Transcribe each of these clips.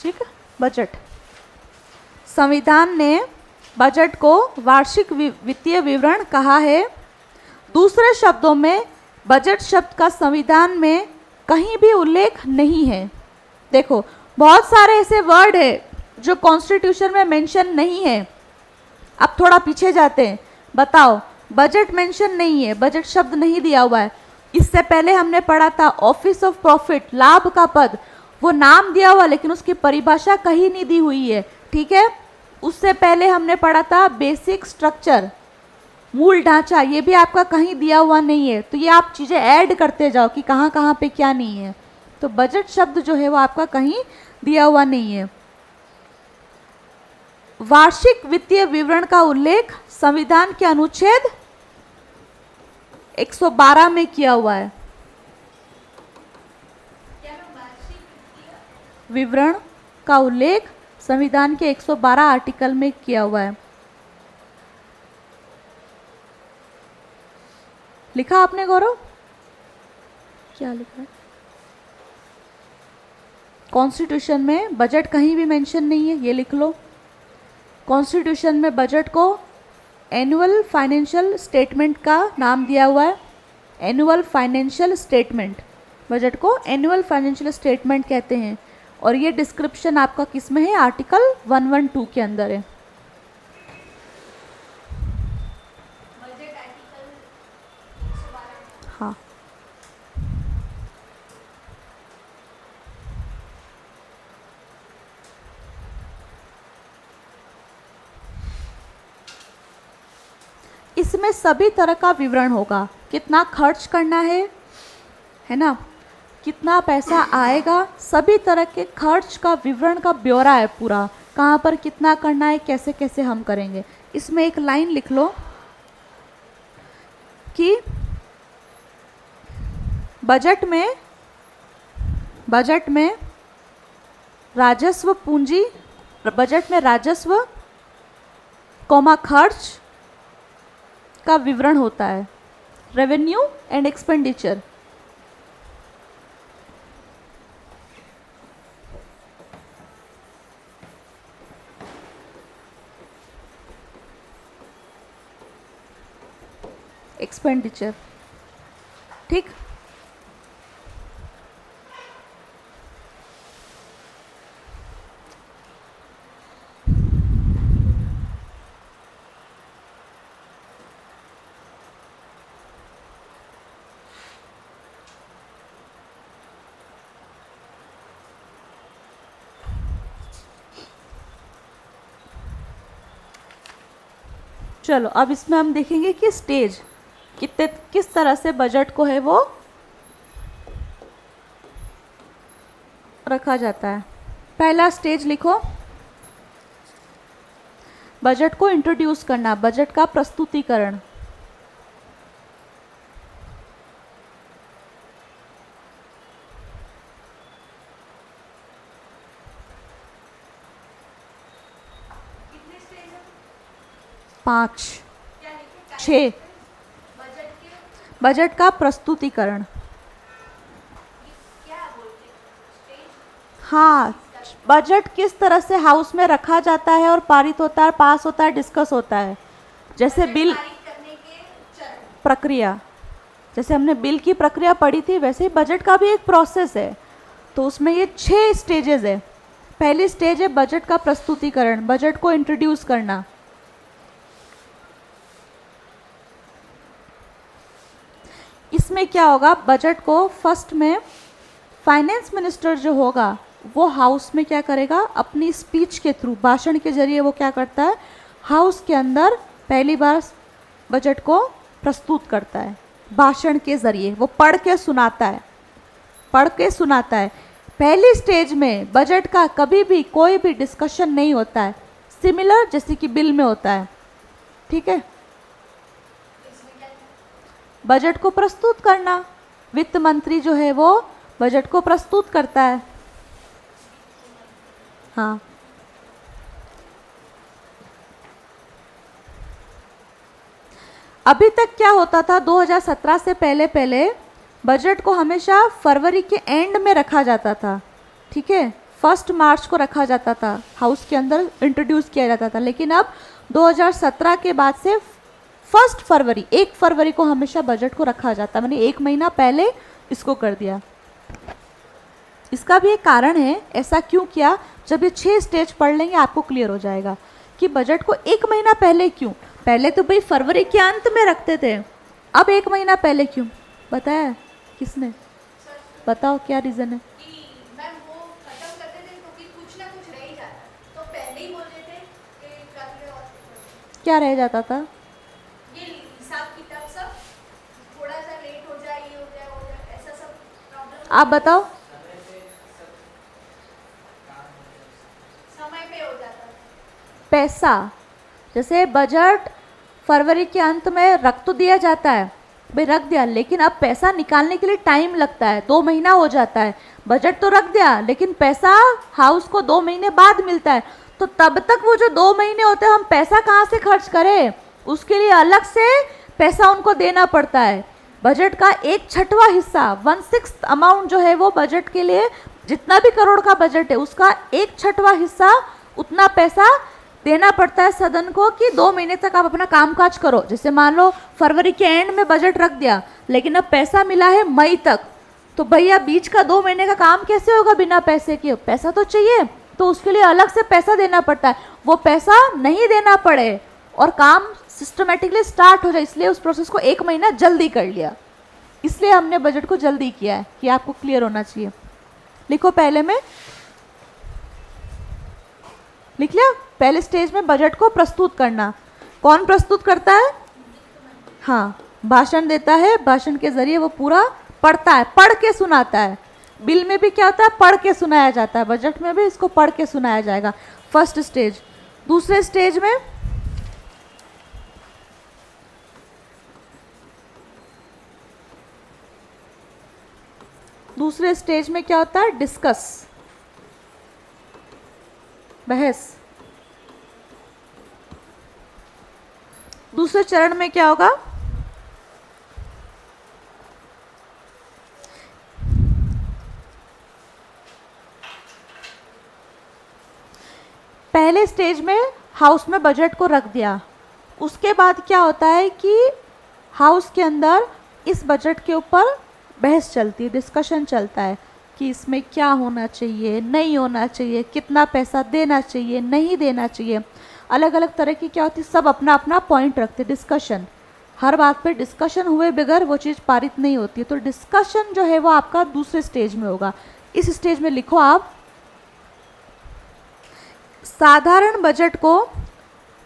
ठीक है, बजट। संविधान ने बजट को वार्षिक वित्तीय विवरण कहा है। दूसरे शब्दों में बजट शब्द का संविधान में कहीं भी उल्लेख नहीं है। देखो, बहुत सारे ऐसे वर्ड है जो कॉन्स्टिट्यूशन में मेंशन नहीं है। अब थोड़ा पीछे जाते हैं, बताओ, बजट मेंशन नहीं है, बजट शब्द नहीं दिया हुआ है। इससे पहले हमने पढ़ा था ऑफिस ऑफ प्रॉफिट, लाभ का पद, वो नाम दिया हुआ लेकिन उसकी परिभाषा कहीं नहीं दी हुई है। ठीक है, उससे पहले हमने पढ़ा था बेसिक स्ट्रक्चर, मूल ढांचा, ये भी आपका कहीं दिया हुआ नहीं है। तो ये आप चीज़ें ऐड करते जाओ कि कहाँ कहाँ पे क्या नहीं है। तो बजट शब्द जो है वो आपका कहीं दिया हुआ नहीं है। वार्षिक वित्तीय विवरण का उल्लेख संविधान के अनुच्छेद 112 में किया हुआ है। विवरण का उल्लेख संविधान के 112 आर्टिकल में किया हुआ है। लिखा आपने गौरव? क्या लिखा है? कॉन्स्टिट्यूशन में बजट कहीं भी मेंशन नहीं है, ये लिख लो। कॉन्स्टिट्यूशन में बजट को एनुअल फाइनेंशियल स्टेटमेंट का नाम दिया हुआ है। एनुअल फाइनेंशियल स्टेटमेंट, बजट को एनुअल फाइनेंशियल स्टेटमेंट कहते हैं। और ये डिस्क्रिप्शन आपका किस में है? आर्टिकल 112 के अंदर है। हाँ, इसमें सभी तरह का विवरण होगा। कितना खर्च करना है ना, कितना पैसा आएगा, सभी तरह के खर्च का विवरण का ब्यौरा है पूरा। कहाँ पर कितना करना है, कैसे कैसे हम करेंगे। इसमें एक लाइन लिख लो कि बजट में राजस्व पूंजी, बजट में राजस्व कॉमा खर्च का विवरण होता है। Revenue and expenditure. एक्सपेंडिचर, ठीक। चलो, अब इसमें हम देखेंगे कि स्टेज किस तरह से बजट को है वो रखा जाता है। पहला स्टेज लिखो, बजट को इंट्रोड्यूस करना, बजट का प्रस्तुतिकरण। पाँच, 6, बजट का प्रस्तुतिकरण। हाँ, बजट किस तरह से हाउस में रखा जाता है और पारित होता है, पास होता है, डिस्कस होता है। जैसे बिल प्रक्रिया, जैसे हमने बिल की प्रक्रिया पढ़ी थी, वैसे ही बजट का भी एक प्रोसेस है। तो उसमें ये 6 स्टेजेस है। पहली स्टेज है बजट का प्रस्तुतिकरण, बजट को इंट्रोड्यूस करना। इसमें क्या होगा, बजट को फर्स्ट में फाइनेंस मिनिस्टर जो होगा वो हाउस में क्या करेगा, अपनी स्पीच के थ्रू, भाषण के जरिए वो क्या करता है, हाउस के अंदर पहली बार बजट को प्रस्तुत करता है। भाषण के जरिए वो पढ़ के सुनाता है। पहली स्टेज में बजट का कभी भी कोई भी डिस्कशन नहीं होता है, सिमिलर जैसे कि बिल में होता है। ठीक है, बजट को प्रस्तुत करना, वित्त मंत्री जो है वो बजट को प्रस्तुत करता है। हाँ, अभी तक क्या होता था, 2017 से पहले बजट को हमेशा फरवरी के एंड में रखा जाता था। ठीक है, 1 मार्च को रखा जाता था, हाउस के अंदर इंट्रोड्यूस किया जाता था, लेकिन अब 2017 के बाद से 1 फरवरी को हमेशा बजट को रखा जाता है, मैंने 1 महीना पहले इसको कर दिया। इसका भी एक कारण है, ऐसा क्यों किया, जब ये 6 स्टेज पढ़ लेंगे आपको क्लियर हो जाएगा कि बजट को 1 महीना पहले क्यों। पहले तो भाई फरवरी के अंत में रखते थे, अब 1 महीना पहले क्यों, बताया किसने, बताओ क्या रीज़न है। मैम वो खत्म करते थे क्योंकि कुछ ना कुछ रह ही जाता, तो पहले ही बोल देते कि कर लो। और क्या रह जाता था, ये हिसाब किताब सब थोड़ा सा लेट हो जाए, ये हो जाए ऐसा सब प्रॉब्लम। आप बताओ। समय पे हो जाता है। पैसा, जैसे बजट फरवरी के अंत में रख तो दिया जाता है, भाई रख दिया, लेकिन अब पैसा निकालने के लिए टाइम लगता है, 2 महीना हो जाता है। बजट तो रख दिया लेकिन पैसा हाउस को 2 महीने बाद मिलता है, तो तब तक वो जो 2 महीने होते हैं हम पैसा कहाँ से खर्च करें, उसके लिए अलग से पैसा उनको देना पड़ता है। बजट का 1/6 हिस्सा, 1/6 अमाउंट जो है वो बजट के लिए, जितना भी करोड़ का बजट है उसका 1/6 हिस्सा, उतना पैसा देना पड़ता है सदन को कि 2 महीने तक आप अपना कामकाज करो। जैसे मान लो फरवरी के एंड में बजट रख दिया, लेकिन अब पैसा मिला है मई तक, तो भैया बीच का 2 महीने का काम कैसे होगा बिना पैसे के, पैसा तो चाहिए, तो उसके लिए अलग से पैसा देना पड़ता है। वो पैसा नहीं देना पड़े और काम सिस्टमेटिकली स्टार्ट हो जाए, इसलिए उस प्रोसेस को 1 महीना जल्दी कर लिया, इसलिए हमने बजट को जल्दी किया है, कि आपको क्लियर होना चाहिए। लिखो, पहले में लिख लिया, पहले स्टेज में बजट को प्रस्तुत करना। कौन प्रस्तुत करता है, हाँ, भाषण देता है, भाषण के जरिए वो पूरा पढ़ता है, पढ़ के सुनाता है। बिल में भी क्या होता है, पढ़ के सुनाया जाता है, बजट में भी इसको पढ़ के सुनाया जाएगा, फर्स्ट स्टेज। दूसरे स्टेज में क्या होता है, डिस्कस, बहस। दूसरे चरण में क्या होगा, पहले स्टेज में हाउस में बजट को रख दिया, उसके बाद क्या होता है कि हाउस के अंदर इस बजट के ऊपर बहस चलती है, डिस्कशन चलता है कि इसमें क्या होना चाहिए, नहीं होना चाहिए, कितना पैसा देना चाहिए, नहीं देना चाहिए, अलग अलग तरह की क्या होती है, सब अपना अपना पॉइंट रखते, डिस्कशन, हर बात पे डिस्कशन हुए बगैर वो चीज़ पारित नहीं होती है। तो डिस्कशन जो है वो आपका दूसरे स्टेज में होगा। इस स्टेज में लिखो आप, साधारण बजट को,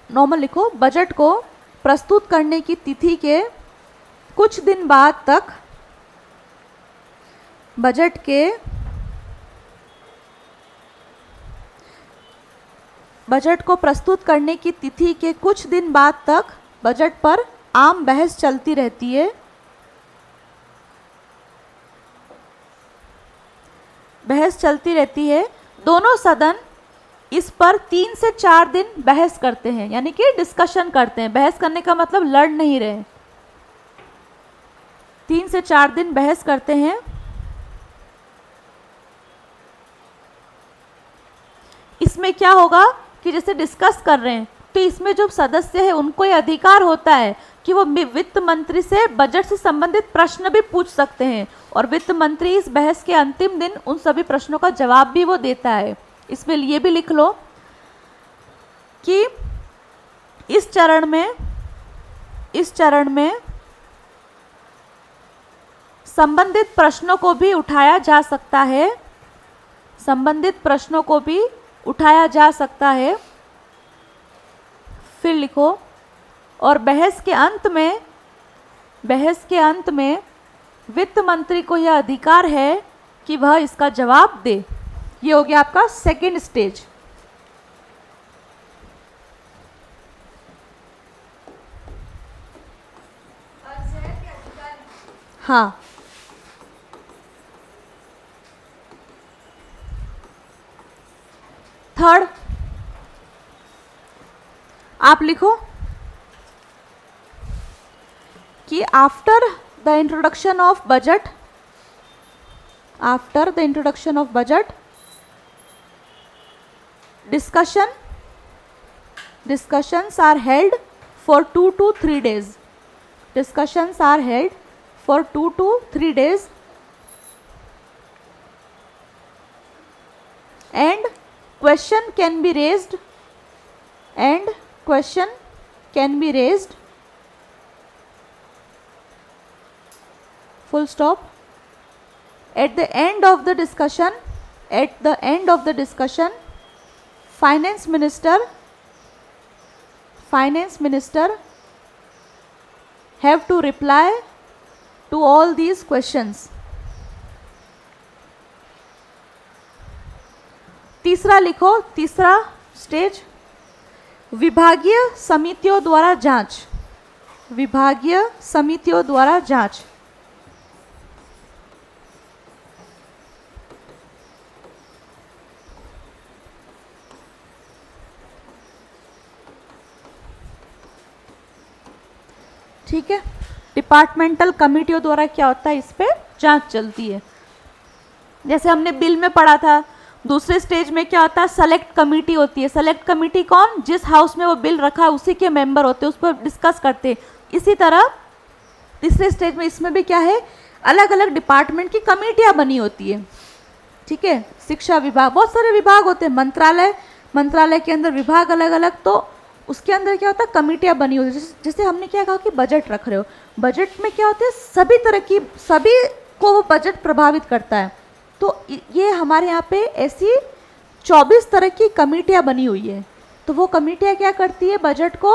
नॉर्मल लिखो, बजट को प्रस्तुत करने की तिथि के कुछ दिन बाद तक बजट को प्रस्तुत करने की तिथि के कुछ दिन बाद तक बजट पर आम बहस चलती रहती है। दोनों सदन इस पर 3 से 4 दिन बहस करते हैं, यानी कि डिस्कशन करते हैं। बहस करने का मतलब लड़ नहीं रहे, 3 से 4 दिन बहस करते हैं। इसमें क्या होगा कि जैसे डिस्कस कर रहे हैं, तो इसमें जो सदस्य है उनको ये अधिकार होता है कि वो वित्त मंत्री से बजट से संबंधित प्रश्न भी पूछ सकते हैं, और वित्त मंत्री इस बहस के अंतिम दिन उन सभी प्रश्नों का जवाब भी वो देता है। इसमें ये भी लिख लो कि इस चरण में संबंधित प्रश्नों को भी उठाया जा सकता है। फिर लिखो, और बहस के अंत में वित्त मंत्री को यह अधिकार है कि वह इसका जवाब दे। ये हो गया आपका सेकेंड स्टेज। हाँ, थर्ड आप लिखो कि after the introduction of budget discussions are held for 2 to 3 days. Discussions are held for 2 to 3 days and question can be raised full stop. At the end of the discussion, finance minister have to reply to all these questions. तीसरा लिखो, तीसरा stage, विभागीय समितियों द्वारा जांच। ठीक है, departmental कमिटियों द्वारा क्या होता है, इस पे जांच चलती है। जैसे हमने बिल में पढ़ा था, दूसरे स्टेज में क्या होता है, सेलेक्ट कमेटी होती है। सेलेक्ट कमेटी कौन, जिस हाउस में वो बिल रखा है उसी के मेंबर होते हैं, उस पर डिस्कस करते हैं। इसी तरह तीसरे स्टेज में इसमें भी क्या है, अलग अलग डिपार्टमेंट की कमेटियां बनी होती है। ठीक है, शिक्षा विभाग, बहुत सारे विभाग होते हैं, मंत्रालय के अंदर विभाग अलग अलग, तो उसके अंदर क्या होता है, कमेटियां बनी होती है। जैसे हमने क्या कहा कि बजट रख रहे हो, बजट में क्या होता है, सभी को वो बजट प्रभावित करता है। तो ये हमारे यहाँ पे ऐसी 24 तरह की कमेटियां बनी हुई है। तो वो कमेटियां क्या करती है, बजट को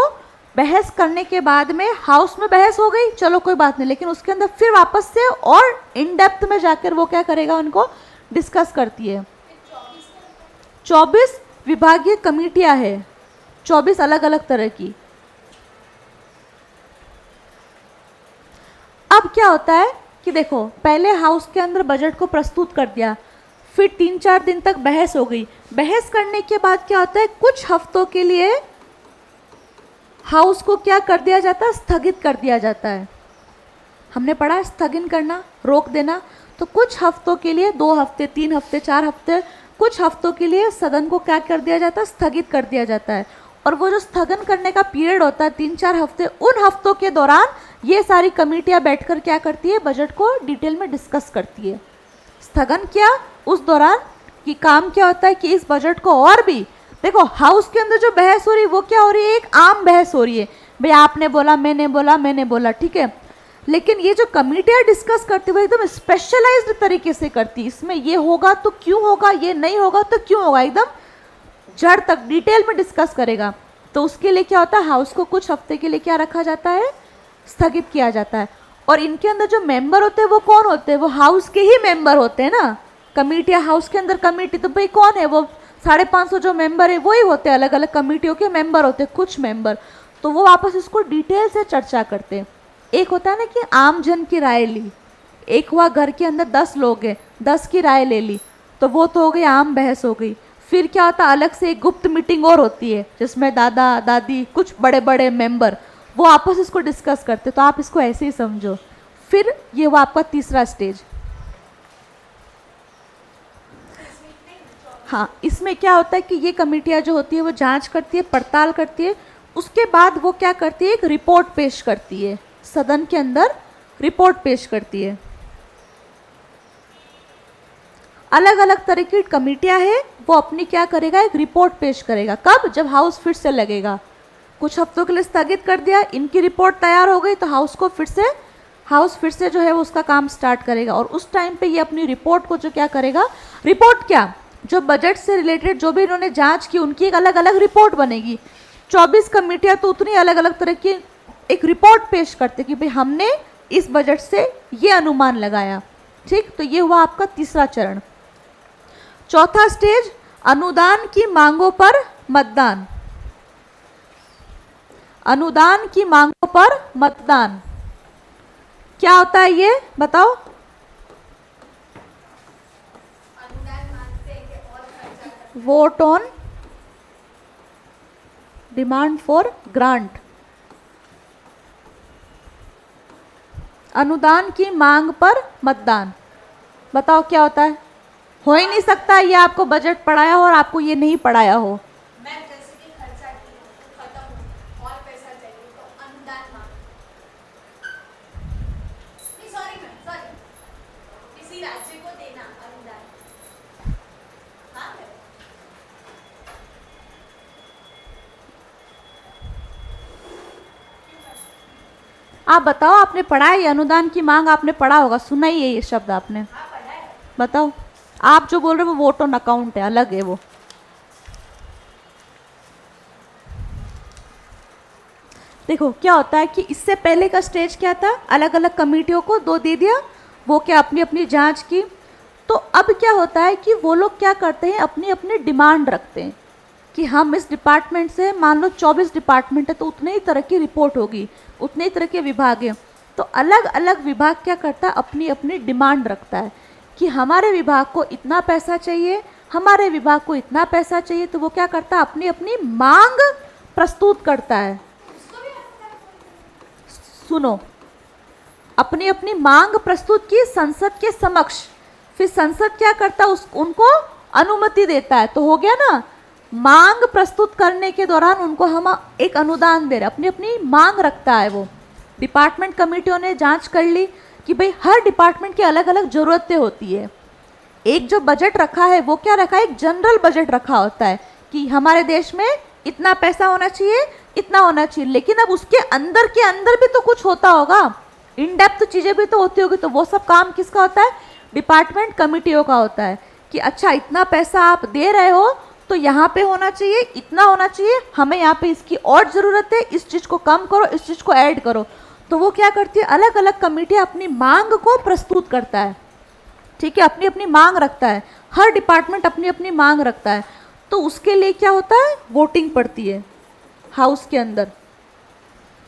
बहस करने के बाद में, हाउस में बहस हो गई, चलो कोई बात नहीं, लेकिन उसके अंदर फिर वापस से और इन डेप्थ में जाकर वो क्या करेगा, उनको डिस्कस करती है। 24 विभागीय कमेटियां है, 24 अलग अलग तरह की। अब क्या होता है कि देखो, पहले हाउस के अंदर बजट को प्रस्तुत कर दिया, फिर 3-4 दिन तक बहस हो गई। बहस करने के बाद क्या होता है, कुछ हफ्तों के लिए हाउस को क्या कर दिया जाता है, स्थगित कर दिया जाता है। हमने पढ़ा स्थगित करना, रोक देना। तो कुछ हफ्तों के लिए, 2 हफ्ते, 3 हफ्ते, 4 हफ्ते, कुछ हफ्तों के लिए सदन को क्या कर दिया जाता है, स्थगित कर दिया जाता है। और वो जो स्थगन करने का पीरियड होता है 3-4 हफ्ते, उन हफ्तों के दौरान ये सारी कमेटियां बैठकर क्या करती है, बजट को डिटेल में डिस्कस करती है। स्थगन किया उस दौरान कि काम क्या होता है कि इस बजट को और भी, देखो हाउस के अंदर जो बहस हो रही है वो क्या हो रही है, एक आम बहस हो रही है, भाई आपने बोला, मैंने बोला, ठीक है। लेकिन ये जो कमेटियां डिस्कस करती है वो एकदम स्पेशलाइज्ड तरीके से करती है। इसमें ये होगा तो क्यों होगा, ये नहीं होगा तो क्यों होगा, एकदम जड़ तक डिटेल में डिस्कस करेगा। तो उसके लिए क्या होता है, हाउस को कुछ हफ्ते के लिए क्या रखा जाता है, स्थगित किया जाता है। और इनके अंदर जो मेंबर होते हैं वो कौन होते हैं, वो हाउस के ही मेंबर होते हैं ना। कमेटियां, हाउस के अंदर कमेटी, तो भाई कौन है, वो 550 जो मेंबर है वही होते हैं, अलग अलग कमेटियों के मेंबर होते हैं कुछ मेंबर। तो वो वापस इसको डिटेल से चर्चा करते हैं। एक होता है ना कि आम जन की राय ली, एक हुआ घर के अंदर 10 लोग हैं, 10 की राय ले ली, तो वो तो हो गई आम बहस हो गई। फिर क्या होता है, अलग से एक गुप्त मीटिंग और होती है जिसमें दादा दादी, कुछ बड़े बड़े मेंबर, वो आपस इसको डिस्कस करते। तो आप इसको ऐसे ही समझो। फिर ये वो आपका तीसरा स्टेज। हाँ, इसमें क्या होता है कि ये कमेटियां जो होती है वो जांच करती है, पड़ताल करती है। उसके बाद वो क्या करती है, एक रिपोर्ट पेश करती है, सदन के अंदर रिपोर्ट पेश करती है। अलग अलग तरह की कमेटियां हैं, वो अपनी क्या करेगा, एक रिपोर्ट पेश करेगा। कब, जब हाउस फिर से लगेगा। कुछ हफ्तों के लिए स्थगित कर दिया, इनकी रिपोर्ट तैयार हो गई, तो हाउस फिर से जो है वो उसका काम स्टार्ट करेगा। और उस टाइम पे ये अपनी रिपोर्ट को जो क्या करेगा, रिपोर्ट क्या, जो बजट से रिलेटेड जो भी इन्होंने जांच की उनकी एक अलग अलग रिपोर्ट बनेगी। 24 कमेटियां तो उतनी अलग अलग तरह की एक रिपोर्ट पेश करते कि भाई हमने इस बजट से ये अनुमान लगाया। ठीक, तो ये हुआ आपका तीसरा चरण। चौथा स्टेज, अनुदान की मांगों पर मतदान। अनुदान की मांगों पर मतदान क्या होता है, ये बताओ। Vote on demand for grant. अनुदान की मांग पर मतदान, बताओ क्या होता है। हो ही नहीं सकता ये आपको बजट पढ़ाया हो और आपको ये नहीं पढ़ाया हो। मैम जैसे कि खर्चा खत्म हो और पैसा चाहिए तो अनुदान मांग, नहीं सॉरी मैम सॉरी, किसी राज्य को देना अनुदान मांग है। आप बताओ, आपने पढ़ा है ये अनुदान की मांग? आपने पढ़ा होगा, सुना ही है ये शब्द आपने। हाँ पढ़ा है। बताओ। आप जो बोल रहे हो वो वोट ऑन अकाउंट है, अलग है वो। देखो क्या होता है कि इससे पहले का स्टेज क्या था, अलग अलग कमेटियों को दो दे दिया, वो क्या अपनी अपनी जांच की। तो अब क्या होता है कि वो लोग क्या करते हैं, अपनी अपनी डिमांड रखते हैं कि हम इस डिपार्टमेंट से, मान लो 24 डिपार्टमेंट है तो उतने ही तरह की रिपोर्ट होगी, उतने ही तरह के विभाग हैं। तो अलग अलग विभाग क्या करता है, अपनी अपनी डिमांड रखता है कि हमारे विभाग को इतना पैसा चाहिए, हमारे विभाग को इतना पैसा चाहिए। तो वो क्या करता है, अपनी अपनी मांग प्रस्तुत करता है। सुनो, अपनी अपनी मांग प्रस्तुत की संसद के समक्ष, फिर संसद क्या करता है, उनको अनुमति देता है। तो हो गया ना, मांग प्रस्तुत करने के दौरान उनको हम एक अनुदान दे रहे, अपनी अपनी मांग रखता है वो। डिपार्टमेंट कमेटियों ने जांच कर ली कि भाई हर डिपार्टमेंट की अलग अलग ज़रूरतें होती है। एक जो बजट रखा है वो क्या रखा है, एक जनरल बजट रखा होता है कि हमारे देश में इतना पैसा होना चाहिए, इतना होना चाहिए। लेकिन अब उसके अंदर भी तो कुछ होता होगा, इन डेप्थ चीज़ें भी तो होती होगी। तो वो सब काम किसका होता है, डिपार्टमेंट कमेटियों का होता है कि अच्छा इतना पैसा आप दे रहे हो तो यहाँ पे होना चाहिए, इतना होना चाहिए, हमें यहाँ पे इसकी और ज़रूरत है, इस चीज़ को कम करो, इस चीज़ को ऐड करो। तो वो क्या करती है, अलग अलग कमेटियाँ अपनी मांग को प्रस्तुत करता है। ठीक है, अपनी अपनी मांग रखता है, हर डिपार्टमेंट अपनी अपनी मांग रखता है। तो उसके लिए क्या होता है, वोटिंग पड़ती है हाउस के अंदर,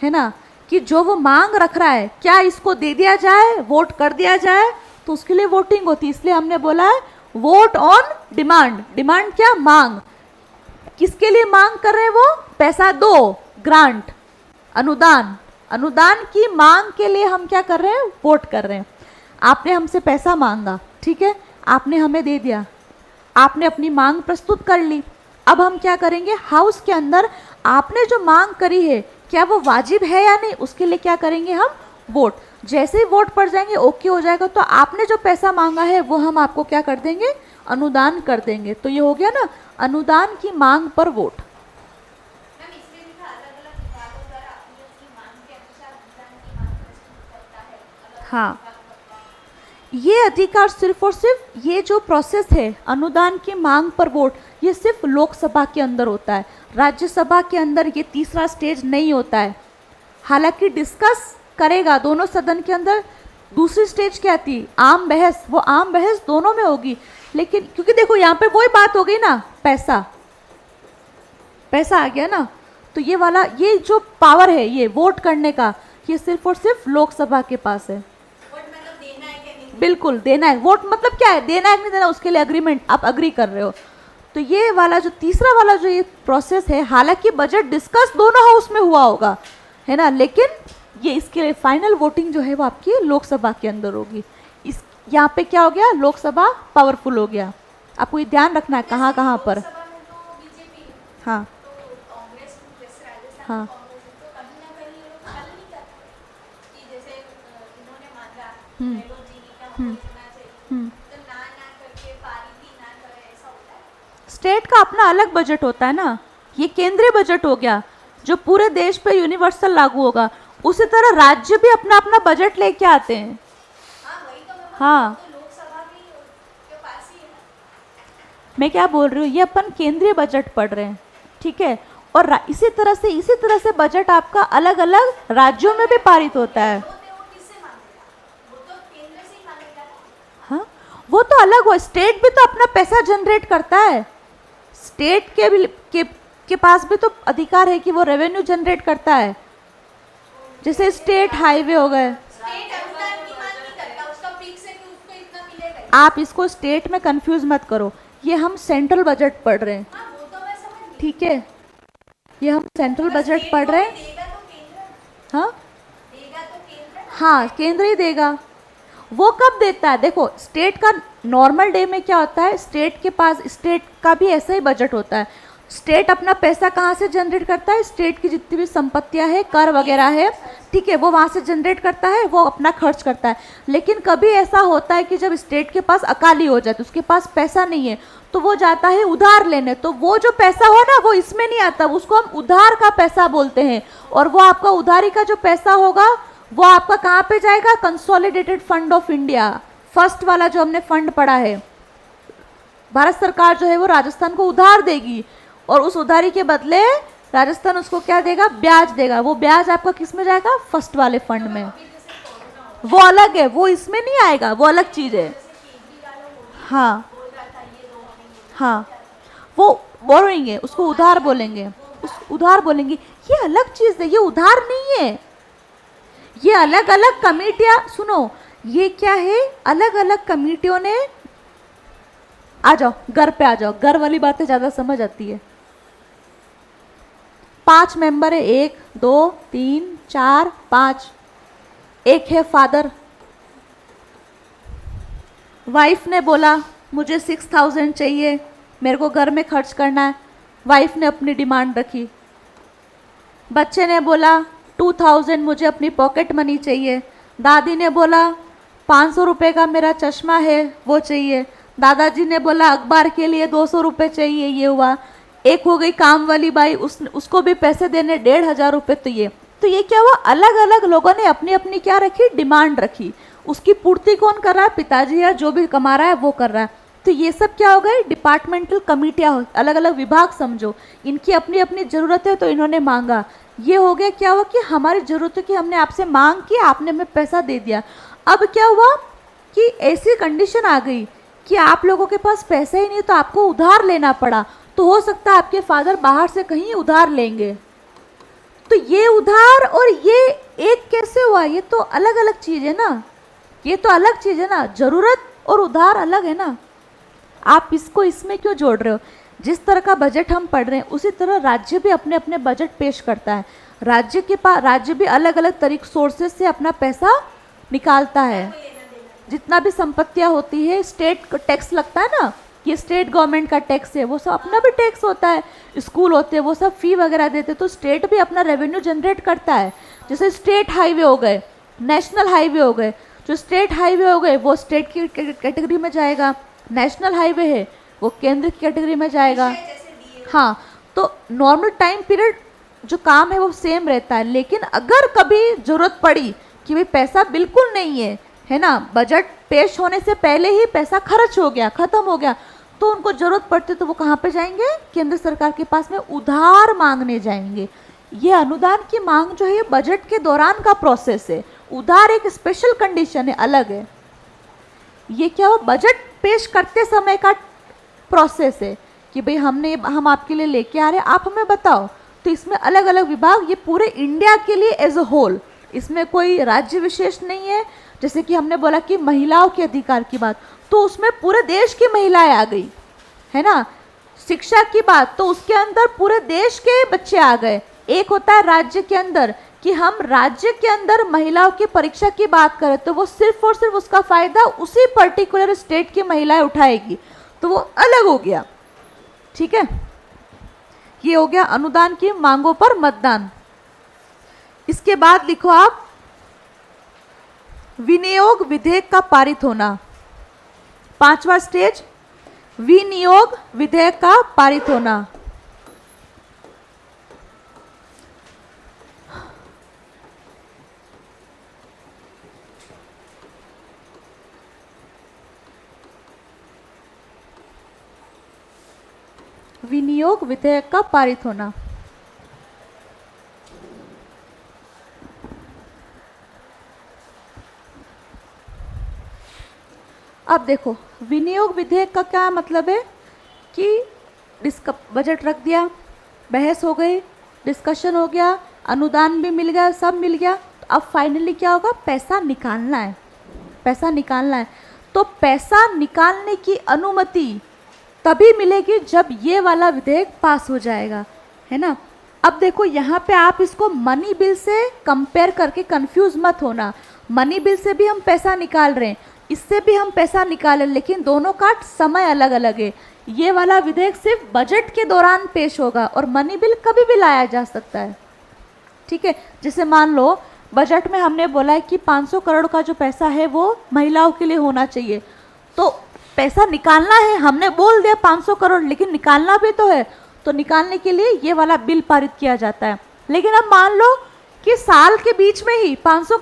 है ना, कि जो वो मांग रख रहा है क्या इसको दे दिया जाए, वोट कर दिया जाए। तो उसके लिए वोटिंग होती है। इसलिए हमने बोला है वोट ऑन डिमांड। डिमांड क्या, मांग। किसके लिए मांग कर रहे हैं वो, पैसा दो, ग्रांट, अनुदान। अनुदान की मांग के लिए हम क्या कर रहे हैं, वोट कर रहे हैं। आपने हमसे पैसा मांगा, ठीक है, आपने हमें दे दिया, आपने अपनी मांग प्रस्तुत कर ली। अब हम क्या करेंगे, हाउस के अंदर आपने जो मांग करी है क्या वो वाजिब है या नहीं, उसके लिए क्या करेंगे हम, वोट। जैसे ही वोट पड़ जाएंगे, ओके हो जाएगा, तो आपने जो पैसा मांगा है वो हम आपको क्या कर देंगे, अनुदान कर देंगे। तो ये हो गया ना, अनुदान की मांग पर वोट। मैम इसमें लिखा अलग अलग विभागों द्वारा अपनी अपनी मांग के अनुसार अनुदान की मांग प्रस्तुत करता है, अलग हाँ, विभाग करता है। ये अधिकार सिर्फ और सिर्फ ये जो प्रोसेस है अनुदान की मांग पर वोट, ये सिर्फ लोकसभा के अंदर होता है। राज्यसभा के अंदर ये तीसरा स्टेज नहीं होता है। हालांकि डिस्कस करेगा दोनों सदन के अंदर। दूसरी स्टेज क्या थी, आम बहस, वो आम बहस दोनों में होगी। लेकिन क्योंकि देखो यहाँ पे वही बात हो गई ना, पैसा, पैसा आ गया ना, तो ये वाला, ये जो पावर है ये वोट करने का, ये सिर्फ और सिर्फ लोकसभा के पास है। वोट मतलब देना है क्या नहीं, बिल्कुल देना है। वोट मतलब क्या है, देना है कि नहीं देना, उसके लिए अग्रीमेंट, आप अग्री कर रहे हो। तो ये वाला जो तीसरा वाला जो ये प्रोसेस है, हालांकि बजट डिस्कस दोनों हाउस में हुआ होगा, है ना, लेकिन ये इसके लिए फाइनल वोटिंग जो है वो आपकी लोकसभा के अंदर होगी। इस यहाँ पे क्या हो गया, लोकसभा पावरफुल हो गया। आपको ये ध्यान रखना है कहाँ कहाँ पर। लोकसभा में तो बीजेपी है, हाँ तो कांग्रेस जैसे राजस्थान हाँ में कांग्रेस है, तो कहीं ना कहीं ये लोग हल नहीं करते कि जैसे इन्होंने मांगा गहलोत जी ने का हमको इतना चाहिए, तो ना करके पारित ही ना करे, ऐसा होता है। स्टेट का अपना अलग बजट होता है ना, ये केंद्रीय बजट हो गया जो पूरे देश पे यूनिवर्सल लागू होगा। उसी तरह राज्य भी अपना अपना बजट लेके आते हैं। हाँ वही तो मैं हाँ, तो लोकसभा भी के पास ही है ना। मैं क्या बोल रही हूँ, ये अपन केंद्रीय बजट पढ़ रहे हैं, ठीक है। और इसी तरह से बजट आपका अलग अलग राज्यों में भी पारित होता है। वो किससे मांगेगा, वो तो केंद्र से ही मांगेगा ना। हाँ, वो तो अलग हो, स्टेट भी तो अपना पैसा जनरेट करता है। स्टेट के पास भी तो अधिकार है कि वो रेवेन्यू जनरेट करता है। जैसे स्टेट हाईवे हो गए, स्टेट अनुदान की मांग नहीं करता, उसका फिक्स है कि उसको इतना मिलेगा ही। आप इसको स्टेट में कंफ्यूज मत करो, ये हम सेंट्रल बजट पढ़ रहे हैं, हाँ वो तो मैं समझ गई। ठीक है। ये हम सेंट्रल बजट पढ़ रहे हैं। देगा तो केंद्र, हाँ देगा तो केंद्र। हाँ, केंद्र ही देगा। वो कब देता है? देखो स्टेट का नॉर्मल डे में क्या होता है, स्टेट के पास, स्टेट का भी ऐसा ही बजट होता है। स्टेट अपना पैसा कहाँ से जनरेट करता है? स्टेट की जितनी भी संपत्तियां है, कर वगैरह है, ठीक है, वो वहाँ से जनरेट करता है, वो अपना खर्च करता है। लेकिन कभी ऐसा होता है कि जब स्टेट के पास अकाली हो जाए, तो उसके पास पैसा नहीं है, तो वो जाता है उधार लेने। तो वो जो पैसा हो ना, वो इसमें नहीं आता, उसको हम उधार का पैसा बोलते हैं। और वो आपका उधारी का जो पैसा होगा, वो आपका कहाँ पे जाएगा? Consolidated fund of India, first वाला जो हमने फंड पढ़ा है। भारत सरकार जो है वो राजस्थान को उधार देगी, और उस उधारी के बदले राजस्थान उसको क्या देगा? ब्याज देगा। वो ब्याज आपका किस में जाएगा? फर्स्ट वाले फंड में। वो अलग है, वो इसमें नहीं आएगा, वो अलग चीज है। हाँ हाँ, वो बोरोइंग है, उसको उधार बोलेंगे, उस उधार बोलेंगे। ये अलग चीज है, ये उधार नहीं है। ये अलग अलग कमेटियां, सुनो, ये क्या है? अलग अलग कमेटियों ने, आ जाओ घर पे, आ जाओ, घर वाली बातें ज्यादा समझ आती है। 5 मेंबर है, 1 2 3 4 5। एक है फादर, वाइफ ने बोला मुझे 6000 चाहिए, मेरे को घर में खर्च करना है, वाइफ ने अपनी डिमांड रखी। बच्चे ने बोला 2000 मुझे अपनी पॉकेट मनी चाहिए, दादी ने बोला 500 रुपये का मेरा चश्मा है वो चाहिए, दादाजी ने बोला अखबार के लिए 200 रुपये चाहिए, ये हुआ। एक हो गई काम वाली बाई, उसको भी पैसे देने 1500 रुपये। तो ये क्या हुआ? अलग अलग लोगों ने अपनी अपनी क्या रखी? डिमांड रखी। उसकी पूर्ति कौन कर रहा है? पिताजी, या जो भी कमा रहा है वो कर रहा है। तो ये सब क्या हो गए? डिपार्टमेंटल कमिटियाँ, अलग अलग विभाग समझो, इनकी अपनी अपनी ज़रूरत है, तो इन्होंने मांगा। ये हो गया, क्या हुआ कि हमारी ज़रूरतों की हमने आपसे मांग की, आपने हमें पैसा दे दिया। अब क्या हुआ कि ऐसी कंडीशन आ गई कि आप लोगों के पास पैसा ही नहीं, तो आपको उधार लेना पड़ा। तो हो सकता है आपके फादर बाहर से कहीं उधार लेंगे। तो ये उधार और ये एक कैसे हुआ? ये तो अलग अलग चीज़ है ना, ये तो अलग चीज़ है ना, ज़रूरत और उधार अलग है ना। आप इसको इसमें क्यों जोड़ रहे हो? जिस तरह का बजट हम पढ़ रहे हैं, उसी तरह राज्य भी अपने अपने बजट पेश करता है। राज्य के पास, राज्य भी अलग अलग तरीके सोर्सेज से अपना पैसा निकालता है। जितना भी संपत्तियां होती है, स्टेट टैक्स लगता है ना, ये स्टेट गवर्नमेंट का टैक्स है, वो सब अपना भी टैक्स होता है। स्कूल होते हैं, वो सब फी वगैरह देते, तो स्टेट भी अपना रेवेन्यू जनरेट करता है। जैसे स्टेट हाईवे हो गए, नेशनल हाईवे हो गए, जो स्टेट हाईवे हो गए वो स्टेट की कैटेगरी में जाएगा, नेशनल हाईवे है वो केंद्र की कैटेगरी में जाएगा। हाँ, तो नॉर्मल टाइम पीरियड जो काम है वो सेम रहता है। लेकिन अगर कभी जरूरत पड़ी कि भाई पैसा बिल्कुल नहीं है ना, बजट पेश होने से पहले ही पैसा खर्च हो गया, खत्म हो गया, तो उनको जरूरत पड़ती तो वो कहाँ पे जाएंगे? केंद्र सरकार के पास में उधार मांगने जाएंगे। ये अनुदान की मांग जो है ये बजट के दौरान का प्रोसेस है। उधार एक स्पेशल कंडीशन है, अलग है। ये क्या हो? बजट पेश करते समय का प्रोसेस है कि भाई हम आपके लिए लेके आ रहे हैं, आप हमें बताओ। तो इसमें अलग अलग विभाग, ये पूरे इंडिया के लिए एज अ होल, इसमें कोई राज्य विशेष नहीं है। जैसे कि हमने बोला कि महिलाओं के अधिकार की बात, तो उसमें पूरे देश की महिलाएं आ गई, है ना। शिक्षा की बात, तो उसके अंदर पूरे देश के बच्चे आ गए। एक होता है राज्य के अंदर, कि हम राज्य के अंदर महिलाओं की परीक्षा की बात करें तो वो सिर्फ और सिर्फ उसका फायदा उसी पर्टिकुलर स्टेट की महिलाएं उठाएगी, तो वो अलग हो गया। ठीक है, ये हो गया अनुदान की मांगों पर मतदान। इसके बाद लिखो आप विनियोग विधेयक का पारित होना। 5वां स्टेज, विनियोग विधेयक का पारित होना। विनियोग विधेयक का पारित होना। अब देखो, विनियोग विधेयक का क्या मतलब है कि बजट रख दिया, बहस हो गई, डिस्कशन हो गया, अनुदान भी मिल गया, सब मिल गया, तो अब फाइनली क्या होगा? पैसा निकालना है, पैसा निकालना है। तो पैसा निकालने की अनुमति तभी मिलेगी जब ये वाला विधेयक पास हो जाएगा, है ना। अब देखो यहाँ पे आप इसको मनी बिल से कंपेयर करके कंफ्यूज मत होना। मनी बिल से भी हम पैसा निकाल रहे हैं, इससे भी हम पैसा निकालें, लेकिन दोनों का समय अलग अलग है। ये वाला विधेयक सिर्फ बजट के दौरान पेश होगा और मनी बिल कभी भी लाया जा सकता है। ठीक है, जैसे मान लो बजट में हमने बोला है कि 500 करोड़ का जो पैसा है वो महिलाओं के लिए होना चाहिए, तो पैसा निकालना है, हमने बोल दिया 500 करोड़, लेकिन निकालना भी तो है, तो निकालने के लिए ये वाला बिल पारित किया जाता है। लेकिन अब मान लो कि साल के बीच में ही 500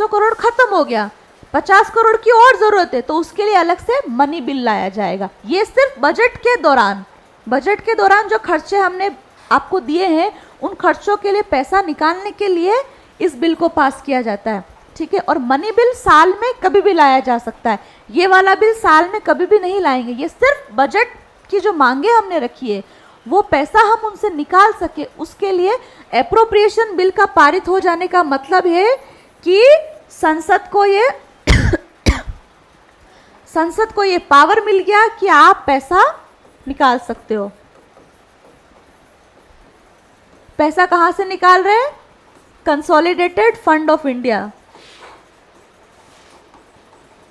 करोड़ खत्म हो गया, 50 करोड़ की और ज़रूरत है, तो उसके लिए अलग से मनी बिल लाया जाएगा। ये सिर्फ बजट के दौरान जो खर्चे हमने आपको दिए हैं, उन खर्चों के लिए पैसा निकालने के लिए इस बिल को पास किया जाता है। ठीक है, और मनी बिल साल में कभी भी लाया जा सकता है, ये वाला बिल साल में कभी भी नहीं लाएंगे। ये सिर्फ बजट की जो मांगे हमने रखी है, वो पैसा हम उनसे निकाल सके, उसके लिए एप्रोप्रिएशन बिल का पारित हो जाने का मतलब है कि संसद को ये पावर मिल गया कि आप पैसा निकाल सकते हो। पैसा कहाँ से निकाल रहे हैं? Consolidated fund of India.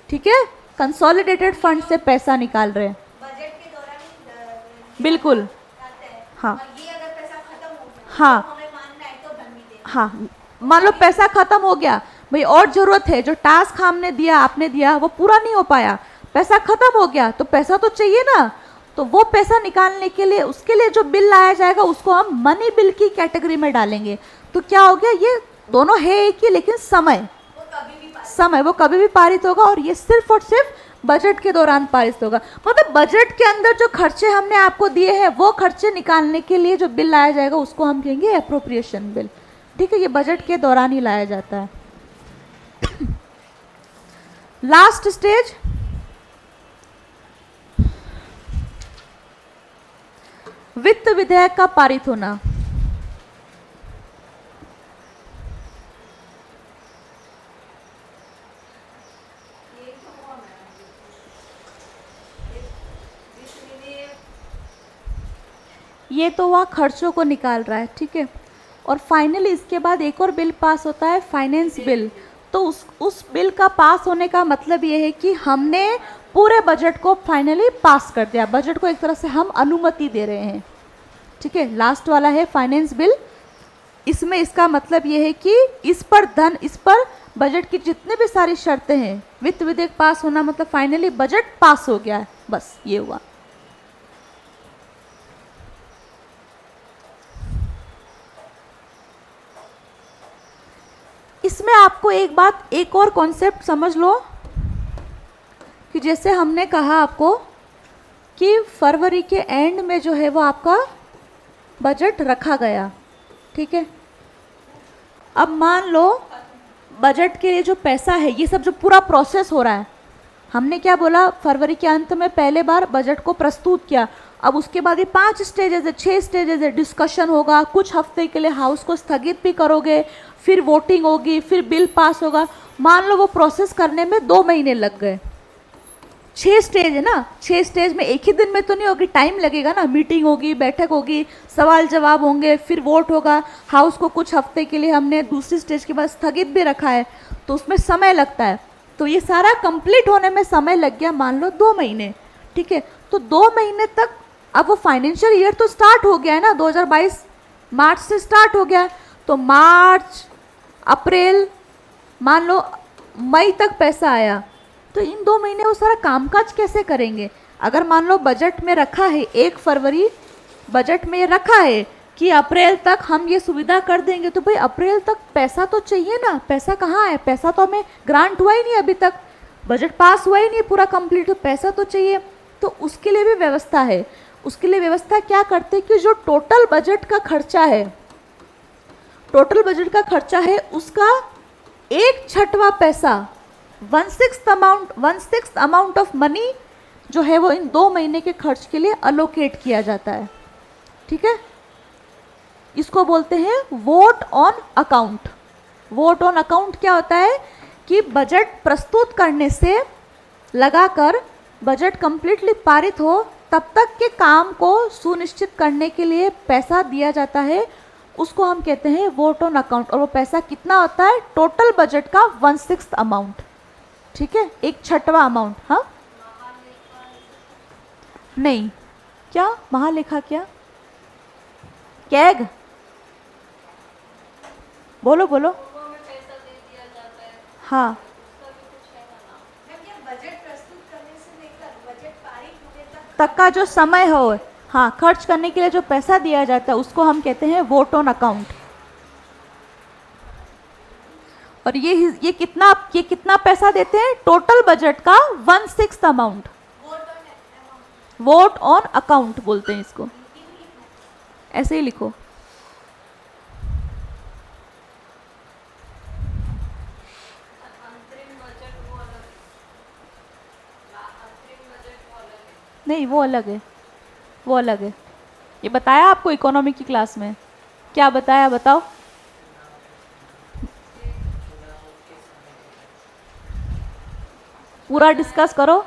ठीक है, कंसोलिडेटेड फंड से पैसा निकाल रहे हैं बजट के दौरान ही बिल्कुल। आते हैं। हाँ और ये अगर पैसा खत्म हो गया हाँ तो हमें मानना है तो भरनी देना। हाँ, मान लो पैसा खत्म हो गया भाई, और जरूरत है, जो टास्क हमने दिया, आपने दिया, वो पूरा नहीं हो पाया, पैसा खत्म हो गया, तो पैसा तो चाहिए ना, तो वो पैसा निकालने के लिए, उसके लिए जो बिल लाया जाएगा उसको हम मनी बिल की कैटेगरी में डालेंगे। तो क्या हो गया, ये दोनों है एक ही, लेकिन वो कभी भी पारित होगा, और ये सिर्फ और सिर्फ बजट के दौरान पारित होगा। मतलब बजट के अंदर जो खर्चे हमने आपको दिए हैं, वो खर्चे निकालने के लिए जो बिल लाया जाएगा उसको हम कहेंगे एप्रोप्रिएशन बिल। ठीक है, ये बजट के दौरान ही लाया जाता है। लास्ट स्टेज, वित्त विधेयक का पारित होना। ये तो वह खर्चों को निकाल रहा है। ठीक है, और फाइनली इसके बाद एक और बिल पास होता है, फाइनेंस बिल। तो उस बिल का पास होने का मतलब ये है कि हमने पूरे बजट को फाइनली पास कर दिया, बजट को एक तरह से हम अनुमति दे रहे हैं। ठीक है, लास्ट वाला है फाइनेंस बिल। इसमें इसका मतलब ये है कि इस पर बजट की जितने भी सारी शर्तें हैं, वित्त विधेयक पास होना मतलब फाइनली बजट पास हो गया है, बस ये हुआ। इसमें आपको एक और कॉन्सेप्ट समझ लो कि जैसे हमने कहा आपको कि फरवरी के एंड में जो है वो आपका बजट रखा गया। ठीक है, अब मान लो बजट के लिए जो पैसा है, ये सब जो पूरा प्रोसेस हो रहा है, हमने क्या बोला, फरवरी के अंत में पहले बार बजट को प्रस्तुत किया। अब उसके बाद ये 5 स्टेजेस है, 6 स्टेजेस है, डिस्कशन होगा, कुछ हफ्ते के लिए हाउस को स्थगित भी करोगे, फिर वोटिंग होगी, फिर बिल पास होगा। मान लो वो प्रोसेस करने में 2 महीने लग गए। 6 स्टेज है ना, 6 स्टेज में एक ही दिन में तो नहीं होगी, टाइम लगेगा ना, मीटिंग होगी, बैठक होगी, सवाल जवाब होंगे, फिर वोट होगा। हाउस को कुछ हफ्ते के लिए हमने दूसरी स्टेज के बाद स्थगित भी रखा है, तो उसमें समय लगता है। तो ये सारा कंप्लीट होने में समय लग गया मान लो 2 महीने। ठीक है, तो 2 महीने तक, अब वो फाइनेंशियल ईयर तो स्टार्ट हो गया है ना, 2022 मार्च से स्टार्ट हो गया, तो मार्च, अप्रैल, मान लो मई तक पैसा आया, तो इन 2 महीने वो सारा कामकाज कैसे करेंगे? अगर मान लो बजट में रखा है 1 फरवरी, बजट में रखा है कि अप्रैल तक हम ये सुविधा कर देंगे, तो भाई अप्रैल तक पैसा तो चाहिए ना, पैसा कहाँ है? पैसा तो हमें ग्रांट हुआ ही नहीं, अभी तक बजट पास हुआ ही नहीं पूरा कंप्लीट, तो पैसा तो चाहिए। तो उसके लिए भी व्यवस्था है। उसके लिए व्यवस्था क्या करते हैं कि जो टोटल बजट का खर्चा है, उसका 1/6 पैसा, 1/6 अमाउंट ऑफ मनी जो है वो इन 2 महीने के खर्च के लिए अलोकेट किया जाता है। ठीक है, इसको बोलते हैं vote on account. Vote on account क्या होता है कि बजट प्रस्तुत करने से लगाकर बजट कंप्लीटली पारित हो तब तक के काम को सुनिश्चित करने के लिए पैसा दिया जाता है उसको हम कहते हैं वोट ऑन अकाउंट। और वो पैसा कितना होता है? टोटल बजट का 1/6 अमाउंट, ठीक है, 1/6 अमाउंट। हाँ नहीं, क्या महालेखा? क्या कैग? बोलो बोलो। हाँ, मैम ये बजट प्रस्तुत करने से लेकर बजट पारित होने तक तक का जो समय हो, हाँ, खर्च करने के लिए जो पैसा दिया जाता है उसको हम कहते हैं वोट ऑन अकाउंट। और ये कितना पैसा देते हैं? टोटल बजट का 1/6 अमाउंट। वोट ऑन अकाउंट बोलते हैं इसको, ऐसे ही लिखो। नहीं, वो अलग है, वो अलग है। ये बताया आपको इकोनॉमी की क्लास में? क्या बताया बताओ? पूरा डिस्कस करो।